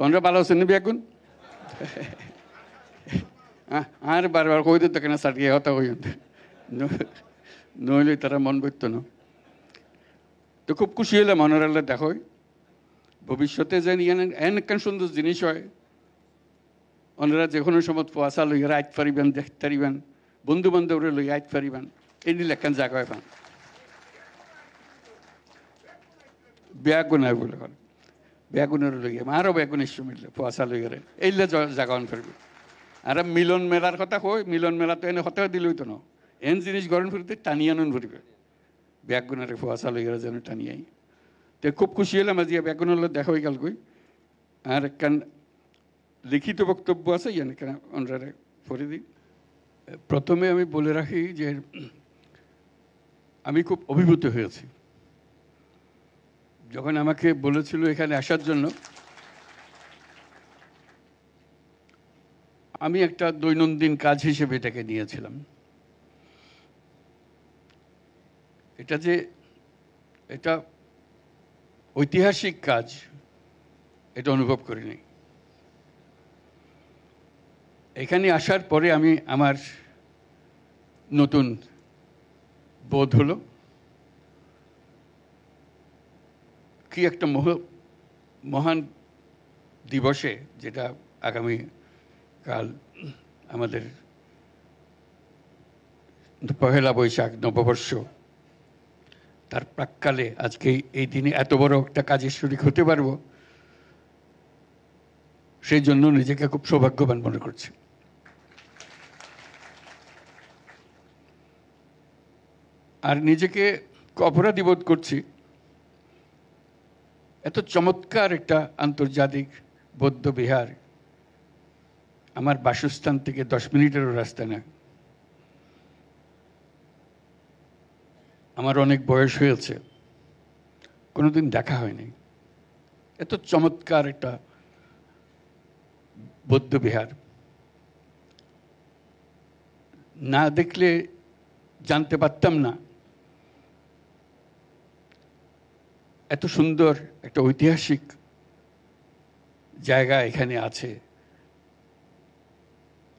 তোমরা ভালো আছেন না এখন? আর বারবার কই দিত কেন সাটিয়ে হতা হই নইলে তারা মন বইত না। তো খুব খুশি হলাম মনোরাল্লা দেখো ভবিষ্যতে যেন এন একখান সুন্দর জিনিস হয়, ওনারা যে কোনো সময় পোয়াশা লইয়া আইত পারিবেন, দেখতে পারিবেন, বন্ধু বান্ধবরে লইয়া আইত পারিবেন, এই নিলে একখান জায়গা হয় পান বেগুনায় বলে হল বেগুনের লইয়া আরও বেগুন ইস্যু মিললে পোয়াশা লইয়ারে এইলে জায়গা অন পারবে। আর মিলন মেলার কথা কই, মিলন মেলা তো এনে হতে দিলই তো না, এন জিনিস গরম ফুরিতে টানিয়ে আনুন ফুরিবে বেগুনের পোয়াশা লইয়ারে যেন টানিয়াই। তো খুব খুশি হলাম আজ বেগুনের দেখা হয়ে গেল কই। আর একখান লিখিত বক্তব্য আছে ইয়ানি কেন ওনারা পড়ে দিই। প্রথমে আমি বলে রাখি যে আমি খুব অভিভূত হয়েছি যখন আমাকে বলেছিল এখানে আসার জন্য। আমি একটা দৈনন্দিন কাজ হিসেবে এটাকে নিয়েছিলাম। এটা ঐতিহাসিক কাজ এটা অনুভব করিনি। এখানে আসার পরে আমার নতুন বোধ হলো কি একটা মহান দিবসে, যেটা আগামী কাল আমাদের পহেলা বৈশাখ নববর্ষ, তার প্রাক্কালে আজকে এই দিনে এত বড় একটা কাজের শরীক হতে পারবো, সেই জন্য নিজেকে খুব সৌভাগ্যবান মনে করছি। আর নিজেকে অপরাধী বোধ করছি, এত চমৎকার একটা আন্তর্জাতিক বৌদ্ধ বিহার আমার বাসস্থান থেকে 10 মিনিটেরও রাস্তা না। আমার অনেক বয়স হয়েছে, কোনোদিন দেখা হয়নি। এত চমৎকার একটা বৌদ্ধ বিহার না দেখলে জানতে পারতাম না এত সুন্দর একটা ঐতিহাসিক জায়গা এখানে আছে,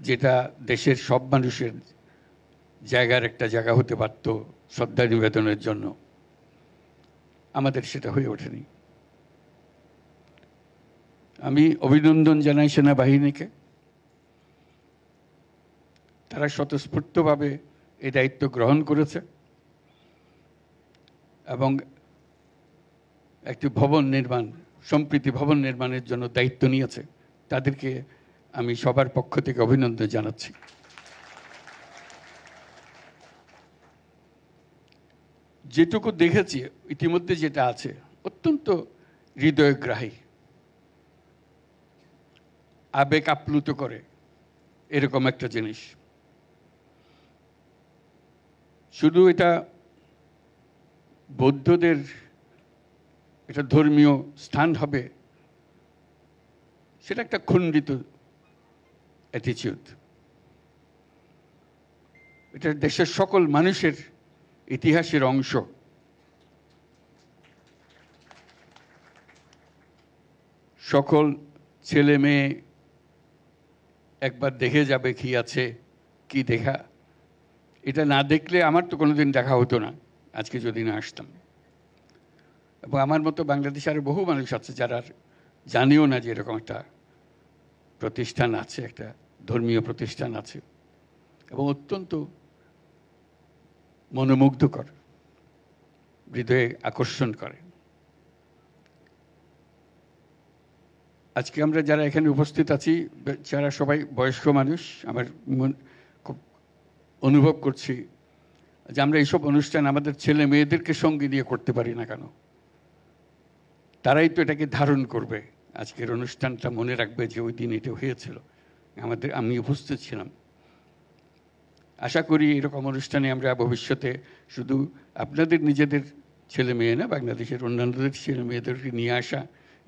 যেটা দেশের সব মানুষের জায়গার একটা জায়গা হতে পারত শ্রদ্ধা নিবেদনের জন্য। আমাদের সেটা হয়ে ওঠেনি। আমি অভিনন্দন জানাই সেনাবাহিনীকে, তারা স্বতঃস্ফূর্তভাবে এই দায়িত্ব গ্রহণ করেছে এবং একটি ভবন নির্মাণ, সম্প্রীতি ভবন নির্মাণের জন্য দায়িত্ব নিয়েছে। তাদেরকে আমি সবার পক্ষ থেকে অভিনন্দন জানাচ্ছি। যেটুকু দেখেছি ইতিমধ্যে যেটা আছে অত্যন্ত হৃদয়গ্রাহী, আবেগ আপ্লুত করে এরকম একটা জিনিস। শুধু এটা বৌদ্ধদের এটা ধর্মীয় স্থান হবে সেটা একটা খণ্ডিত অ্যাটিচিউড। এটা দেশের সকল মানুষের ইতিহাসের অংশ। সকল ছেলে মেয়ে একবার দেখে যাবে কি আছে কি দেখা। এটা না দেখলে আমার তো কোনোদিন দেখা হতো না আজকে যদি না আসতাম। এবং আমার মতো বাংলাদেশে আরও বহু মানুষ আছে যারা জানিও না যে এরকম একটা প্রতিষ্ঠান আছে, একটা ধর্মীয় প্রতিষ্ঠান আছে, এবং অত্যন্ত মনোমুগ্ধকর, হৃদয়ে আকর্ষণ করে। আজকে আমরা যারা এখানে উপস্থিত আছি যারা সবাই বয়স্ক মানুষ, আমার খুব অনুভব করছি যে আমরা এইসব অনুষ্ঠান আমাদের ছেলে মেয়েদেরকে সঙ্গে নিয়ে করতে পারি না কেন। তারাই তো এটাকে ধারণ করবে, আজকের অনুষ্ঠানটা মনে রাখবে যে ওই দিন এটা হয়েছিল, আমি উপস্থিত ছিলাম। আশা করি এরকম অনুষ্ঠানে আমরা ভবিষ্যতে শুধু আপনাদের নিজেদের ছেলে মেয়ে না, বাংলাদেশের অন্যান্যদের ছেলে মেয়েদেরকে নিয়ে আসা,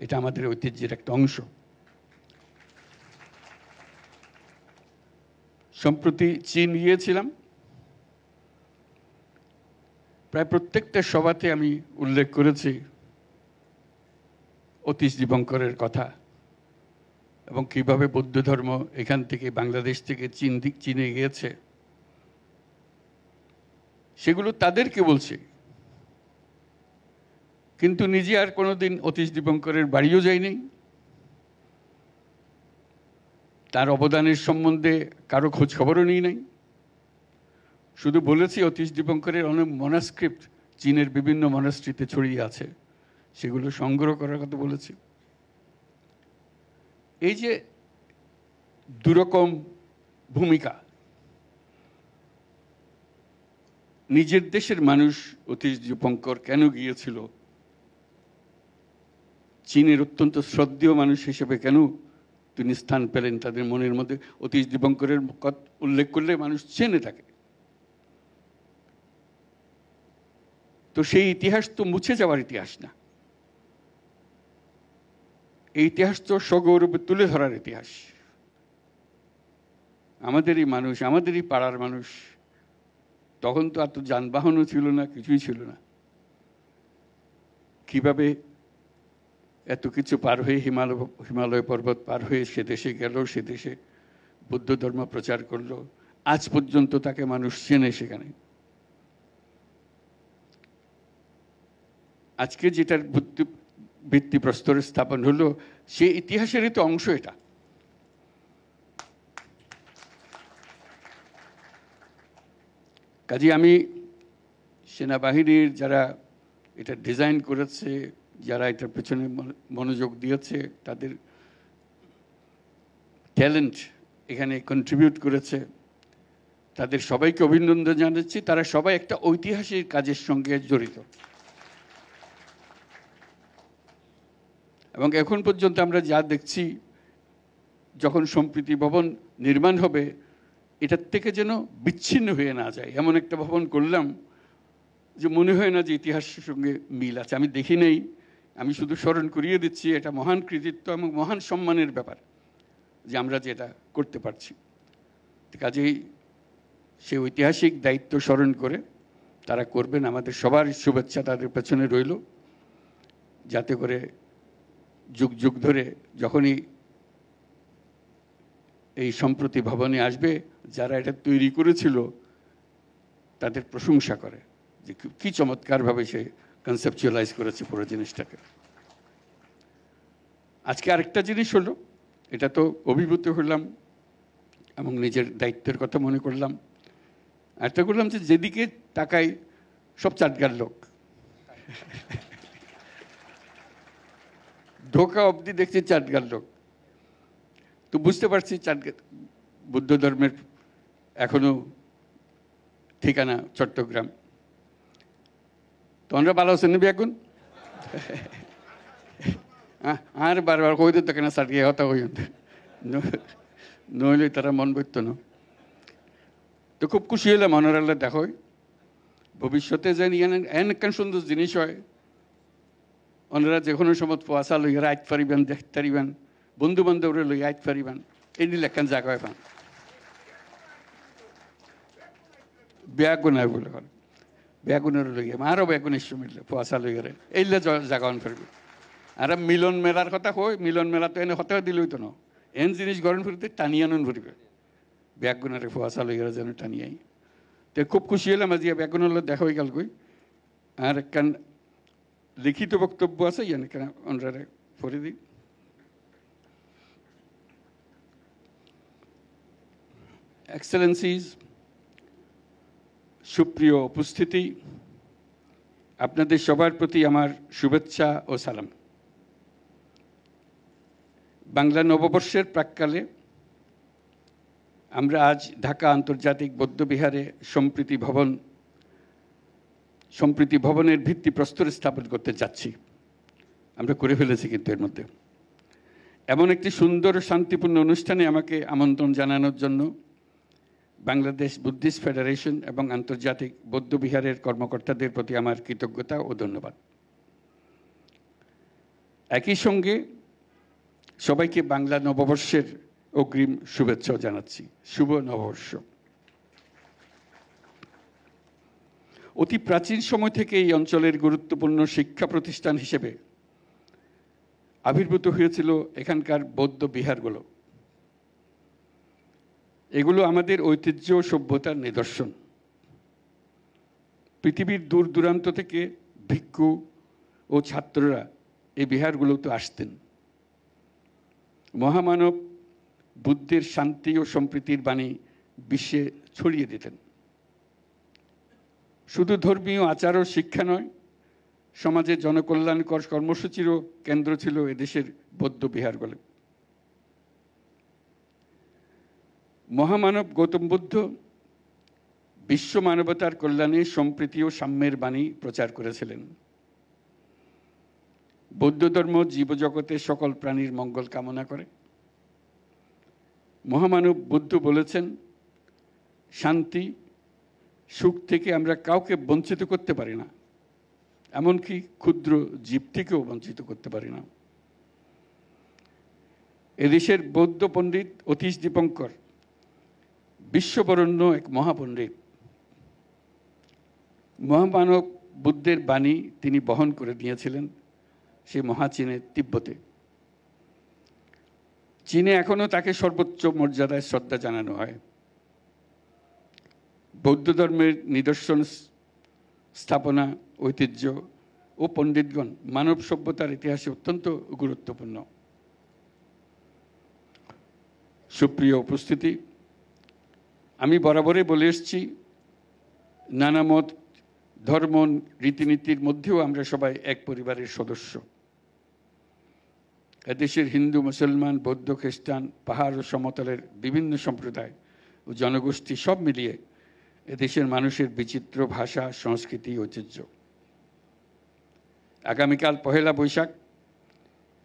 এটা আমাদের ঐতিহ্যের একটা অংশ। সম্প্রতি চীন গিয়েছিলাম, প্রায় প্রত্যেকটা সভাতে আমি উল্লেখ করেছি অতীশ দীপঙ্করের কথা, এবং কীভাবে বৌদ্ধ ধর্ম এখান থেকে বাংলাদেশ থেকে চীনে গিয়েছে, সেগুলো তাদেরকে বলছে, কিন্তু নিজে আর কোনোদিন অতীশ দীপঙ্করের বাড়িও যায়নি। তার অবদানের সম্বন্ধে কারো খোঁজ খবরও নিই নাই। শুধু বলেছি অতীশ দীপঙ্করের অনেক মনাস্ক্রিপ্ট চীনের বিভিন্ন মনাস্ট্রিতে ছড়িয়ে আছে, সেগুলো সংগ্রহ করার কথা বলেছি। এই যে দুরকম ভূমিকা, নিজের দেশের মানুষ অতীশ দীপঙ্কর কেন গিয়েছিল, চীনের অত্যন্ত শ্রদ্ধেয় মানুষ হিসেবে কেন তিনি স্থান পেলেন তাদের মনের মধ্যে, অতীশ দীপঙ্করের উল্লেখ করলে মানুষ চেনে থাকে। তো সেই ইতিহাস তো মুছে যাওয়ার ইতিহাস না, এই ইতিহাস তো সগৌরবে তুলে ধরার ইতিহাস। আমাদেরই মানুষ, আমাদেরই পাড়ার মানুষ। তখন তো এত যানবাহনও ছিল না, কিছুই ছিল না। কিভাবে এত কিছু পার হয়ে হিমালয় পর্বত পার হয়ে সে দেশে গেল, সে দেশে বৌদ্ধ ধর্ম প্রচার করলো, আজ পর্যন্ত তাকে মানুষ চেনে সেখানে। আজকে যেটার ভিত্তিপ্রস্তরে স্থাপন হলো, সে ইতিহাসেরই তো অংশ এটা। কাজে আমি সেনাবাহিনীর যারা এটা ডিজাইন করেছে, যারা এটার পেছনে মনোযোগ দিয়েছে, তাদের ট্যালেন্ট এখানে কন্ট্রিবিউট করেছে, তাদের সবাইকে অভিনন্দন জানাচ্ছি। তারা সবাই একটা ঐতিহাসিক কাজের সঙ্গে জড়িত। এবং এখন পর্যন্ত আমরা যা দেখছি, যখন সম্প্রীতি ভবন নির্মাণ হবে, এটার থেকে যেন বিচ্ছিন্ন হয়ে না যায় এমন একটা ভবন করলাম যে মনে হয় না যে ইতিহাসের সঙ্গে মিল আছে। আমি দেখি নেই, আমি শুধু স্মরণ করিয়ে দিচ্ছি, এটা মহান কৃতিত্ব এবং মহান সম্মানের ব্যাপার যে আমরা যেটা করতে পারছি। কাজেই সে ঐতিহাসিক দায়িত্ব স্মরণ করে তারা করবেন। আমাদের সবার শুভেচ্ছা তাদের পেছনে রইল, যাতে করে যুগ যুগ ধরে যখনই এই সম্প্রতি ভবনে আসবে, যারা এটা তৈরি করেছিল তাদের প্রশংসা করে যে কি চমৎকারভাবে সে কনসেপচুয়ালাইজ করেছে পুরো জিনিসটাকে। আজকে আরেকটা জিনিস হলো, এটা তো অভিভূত হলাম এবং নিজের দায়িত্বের কথা মনে করলাম। আরেকটা করলাম যে যেদিকে তাকাই সব চাটগার লোক, ঢোকা অবধি দেখছি চাটগার লোক। তো বুঝতে পারছি চাটগার বৌদ্ধ ধর্মের এখনো ঠিকানা চট্টগ্রাম। তোমরা ভালো আছেন নেবে এখন? আর বারবার কই দিত কেনা চাটকে হতা হই, নইলে তারা মন বইত না। তো খুব খুশি হলাম মনোরাল্লা দেখো ভবিষ্যতে যেন এন সুন্দর জিনিস হয়। ওনারা যে কোনো সময় পোয়াশা লইয়া আইত পারিবেন, দেখতে পারিবেন, বন্ধু বান্ধবরে লইয়া আইত পারিবেন, এই নিলে একখান জায়গা হয় পান বেগুনায় বলে হল বেগুনের লইয়া আরও বেগুন ইস্যু মিললে পোয়াশা লইয়ারে এইলে জায়গা অন ফিরবে। আর মিলন মেলার কথা কই, মিলন মেলা তো এনে হতে দিলই তো না, এন জিনিস গরম ফিরতে টানিয়ে আনুন ফিরবে, বেগুনের পোয়াশা লইয়ারে যেন টানিয়াই। তো খুব খুশি হলাম আজ বেগুনের দেখা হয়ে গেল কই। আর একখান লিখিত বক্তব্য আছে, ইয়ান কেন ওনারে পড়ে দিই। এক্সেলেন্সিজ, সুপ্রিয় উপস্থিতি, আপনাদের সবার প্রতি আমার শুভেচ্ছা ও সালাম। বাংলা নববর্ষের প্রাক্কালে আমরা আজ ঢাকা আন্তর্জাতিক বৌদ্ধবিহারে সম্প্রীতি ভবনের ভিত্তিপ্রস্তর স্থাপন করতে যাচ্ছি। আমরা করে ফেলেছি কিন্তু এর মধ্যে। এমন একটি সুন্দর শান্তিপূর্ণ অনুষ্ঠানে আমাকে আমন্ত্রণ জানানোর জন্য বাংলাদেশ বুদ্ধিস্ট ফেডারেশন এবং আন্তর্জাতিক বৌদ্ধবিহারের কর্মকর্তাদের প্রতি আমার কৃতজ্ঞতা ও ধন্যবাদ। একই সঙ্গে সবাইকে বাংলা নববর্ষের অগ্রিম শুভেচ্ছা জানাচ্ছি। শুভ নববর্ষ। অতি প্রাচীন সময় থেকে এই অঞ্চলের গুরুত্বপূর্ণ শিক্ষা প্রতিষ্ঠান হিসেবে আবির্ভূত হয়েছিল এখানকার বৌদ্ধ বিহারগুলো। এগুলো আমাদের ঐতিহ্য ও সভ্যতার নিদর্শন। পৃথিবীর দূর দূরান্ত থেকে ভিক্ষু ও ছাত্ররা এই বিহারগুলোতে আসতেন। মহামানব বুদ্ধের শান্তি ও সম্প্রীতির বাণী বিশ্বে ছড়িয়ে দিতেন। শুধু ধর্মীয় আচার ও শিক্ষা নয়, সমাজের জনকল্যাণকর কর্মসূচিরও কেন্দ্র ছিল এদেশের বৌদ্ধ বিহারগুলো। মহামানব গৌতম বুদ্ধ বিশ্ব মানবতার কল্যাণে সম্প্রীতি ও সাম্যের বাণী প্রচার করেছিলেন। বৌদ্ধ ধর্ম জীবজগতের সকল প্রাণীর মঙ্গল কামনা করে। মহামানব বুদ্ধ বলেছেন, শান্তি সুখ থেকে আমরা কাউকে বঞ্চিত করতে পারি না, এমনকি ক্ষুদ্র জীব থেকেও বঞ্চিত করতে পারি না। এদেশের বৌদ্ধ পণ্ডিত অতীশ দীপঙ্কর বিশ্ববরণ্য এক মহাপণ্ডিত। মহামানব বুদ্ধের বাণী তিনি বহন করে দিয়েছিলেন সে মহাচীনের তিব্বতে। চীনে এখনো তাকে সর্বোচ্চ মর্যাদায় শ্রদ্ধা জানানো হয়। বৌদ্ধ ধর্মের নিদর্শন, স্থাপনা, ঐতিহ্য ও পণ্ডিতগণ মানব সভ্যতার ইতিহাসে অত্যন্ত গুরুত্বপূর্ণ। সুপ্রিয় উপস্থিতি, আমি বরাবরই বলে এসেছি, নানা মত, ধর্ম, রীতিনীতির মধ্যেও আমরা সবাই এক পরিবারের সদস্য। এদেশের হিন্দু, মুসলমান, বৌদ্ধ, খ্রিস্টান, পাহাড় ও সমতলের বিভিন্ন সম্প্রদায় ও জনগোষ্ঠী সব মিলিয়ে এদেশের মানুষের বিচিত্র ভাষা, সংস্কৃতি, ঐতিহ্য। আগামীকাল পহেলা বৈশাখ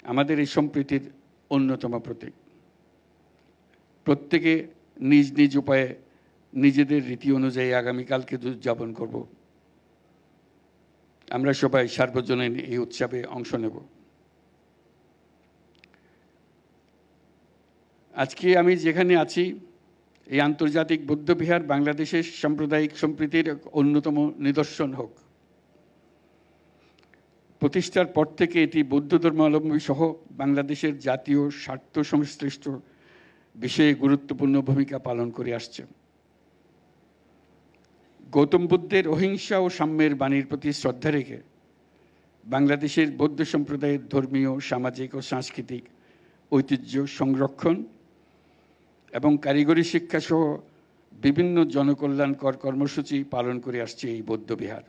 আমাদের এই সম্প্রীতির অন্যতম প্রতীক। প্রত্যেকে নিজ নিজ উপায়ে নিজেদের রীতি অনুযায়ী আগামীকালকে উদযাপন করব। আমরা সবাই সার্বজনীন এই উৎসবে অংশ নেব। আজকে আমি যেখানে আছি, এই আন্তর্জাতিক বৌদ্ধবিহার বাংলাদেশের সাম্প্রদায়িক সম্প্রীতির অন্যতম নিদর্শন হোক। প্রতিষ্ঠার পর থেকে এটি বৌদ্ধ ধর্মাবলম্বী সহ বাংলাদেশের জাতীয় স্বার্থ সংশ্লিষ্ট বিষয়ে গুরুত্বপূর্ণ ভূমিকা পালন করে আসছে। গৌতম বুদ্ধের অহিংসা ও সাম্যের বাণীর প্রতি শ্রদ্ধা রেখে বাংলাদেশের বৌদ্ধ সম্প্রদায়ের ধর্মীয়, সামাজিক ও সাংস্কৃতিক ঐতিহ্য সংরক্ষণ এবং কারিগরি শিক্ষা সহ বিভিন্ন জনকল্যাণকর কর্মসূচি পালন করে আসছে এই বৌদ্ধবিহার।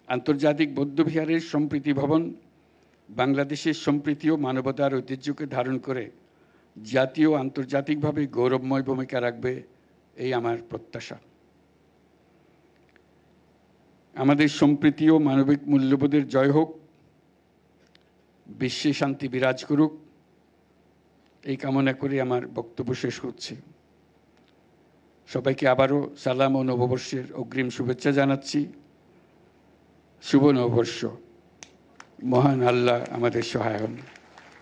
আন্তর্জাতিক বৌদ্ধবিহারের সম্প্রীতি ভবন বাংলাদেশের সম্প্রীতি ও মানবতার ঐতিহ্যকে ধারণ করে জাতীয় ও আন্তর্জাতিকভাবে গৌরবময় ভূমিকা রাখবে, এই আমার প্রত্যাশা। আমাদের সম্প্রীতি ও মানবিক মূল্যবোধের জয় হোক, বিশ্বে শান্তি বিরাজ করুক, এই কামনা করে আমার বক্তব্য শেষ করছি। সবাইকে আবারও সালাম ও নববর্ষের অগ্রিম শুভেচ্ছা জানাচ্ছি। শুভ নববর্ষ। মহান আল্লাহ আমাদের সহায় হন।